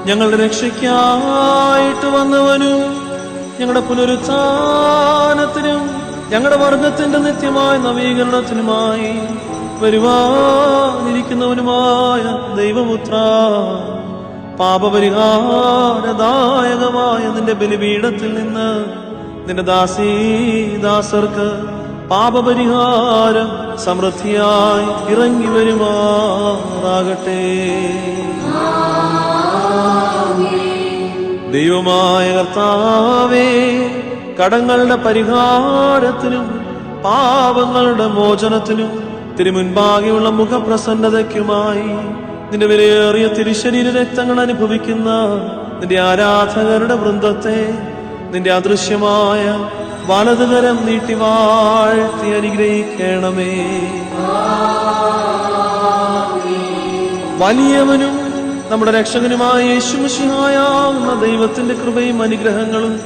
ഞങ്ങളുടെ രക്ഷയ്ക്കായിട്ട് വന്നവനും ഞങ്ങളുടെ പുനരുത്ഥാനത്തിനും ഞങ്ങളുടെ വർഗത്തിന്റെ നിത്യമായ നവീകരണത്തിനുമായി വരുവാനിരിക്കുന്നവനുമായ ദൈവപുത്ര, പാപപരിഹാരദായകമായ നിന്റെ ബലിപീഠത്തിൽ നിന്ന് നിന്റെ ദാസർക്ക് പാപപരിഹാരം സമൃദ്ധിയായി ഇറങ്ങി വരുമാറാകട്ടെ. ദൈവമായ കർത്താവേ, കടങ്ങളുടെ പരിഹാരത്തിനും പാപങ്ങളുടെ മോചനത്തിനും തിരുമുൻപാകെയുള്ള മുഖപ്രസന്നതയ്ക്കുമായി നിന്റെ വിലയേറിയ തിരുശരീര രക്തങ്ങൾ അനുഭവിക്കുന്ന നിന്റെ ആരാധകരുടെ വൃന്ദത്തെ നിന്റെ അദൃശ്യമായ വലതുകരം നീട്ടി വാഴ്ത്തി അനുഗ്രഹിക്കണമേ. വലിയവനും നമ്മുടെ രക്ഷകനുമായ യേശുമിശിഹായാകുന്ന ദൈവത്തിന്റെ കൃപയും അനുഗ്രഹങ്ങളും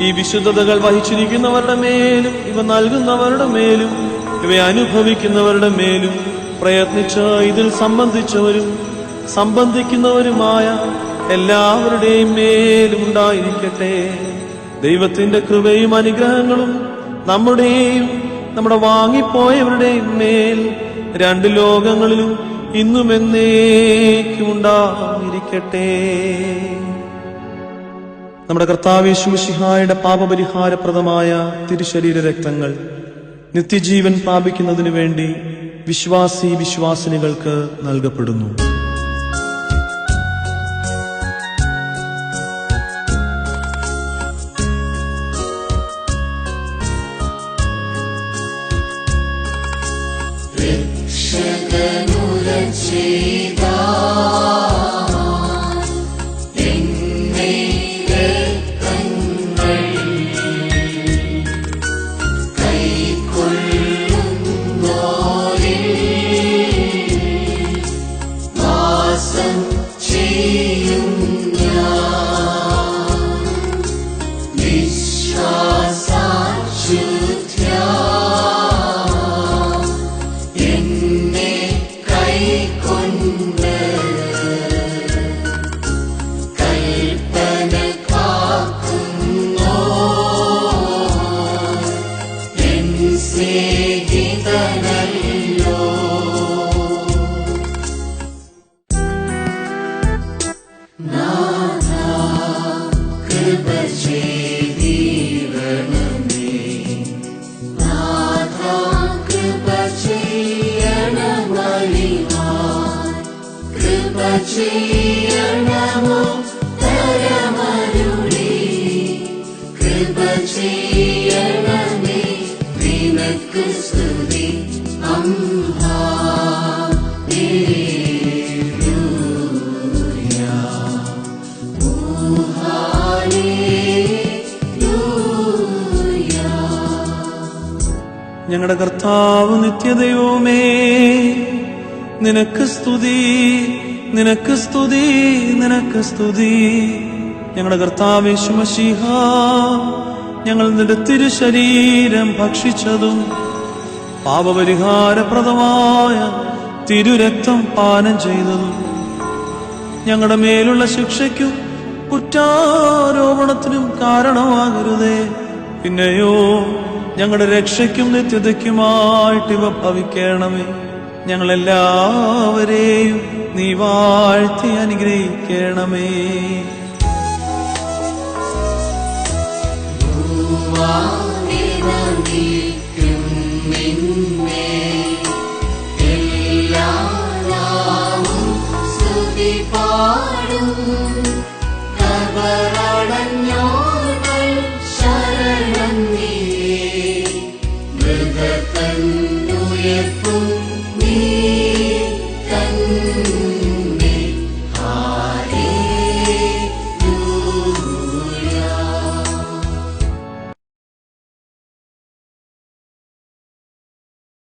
ഈ വിശുദ്ധതകൾ വഹിച്ചിരിക്കുന്നവരുടെ മേലും ഇവ നൽകുന്നവരുടെ മേലും ഇവ അനുഭവിക്കുന്നവരുടെ മേലും പ്രയത്നിച്ച് ഇതിൽ സംബന്ധിച്ചവരും സംബന്ധിക്കുന്നവരുമായ എല്ലാവരുടെയും മേലും ഉണ്ടായിരിക്കട്ടെ. ദൈവത്തിന്റെ കൃപയും അനുഗ്രഹങ്ങളും നമ്മുടെയും നമ്മുടെ വാങ്ങിപ്പോയവരുടെയും മേൽ രണ്ട് ലോകങ്ങളിലും ഇന്നും എന്നേക്കും ഉണ്ടായിരിക്കട്ടെ. നമ്മുടെ കർത്താവ് യേശുമിശിഹായുടെ പാപപരിഹാരപ്രദമായ തിരുശരീര രക്തങ്ങൾ നിത്യജീവൻ പ്രാപിക്കുന്നതിനു വേണ്ടി വിശ്വാസിനികൾക്ക് നൽകപ്പെടുന്നു. ഞങ്ങളുടെ കർത്താവ് നിത്യദൈവമേ, നിനക്ക് സ്തുതി, നിനക്ക് സ്തുതി, നിനക്ക് സ്തുതി. ഞങ്ങളുടെ കർത്താവ് യേശുമശീഹാ, ഞങ്ങൾ നിന്റെ തിരുശരീരം ഭക്ഷിച്ചതും പാപപരിഹാരപ്രദമായ തിരുരക്തം പാനം ചെയ്തതും ഞങ്ങളുടെ മേലുള്ള ശിക്ഷയ്ക്കും കുറ്റാരോപണത്തിനും കാരണമാകരുതേ. പിന്നെയോ ഞങ്ങളുടെ രക്ഷയ്ക്കും നിത്യതയ്ക്കുമായിട്ട് ഇവ ഭവിക്കണമേ. ഞങ്ങളെല്ലാവരെയും നീ വാഴ്ത്തി അനുഗ്രഹിക്കണമേ.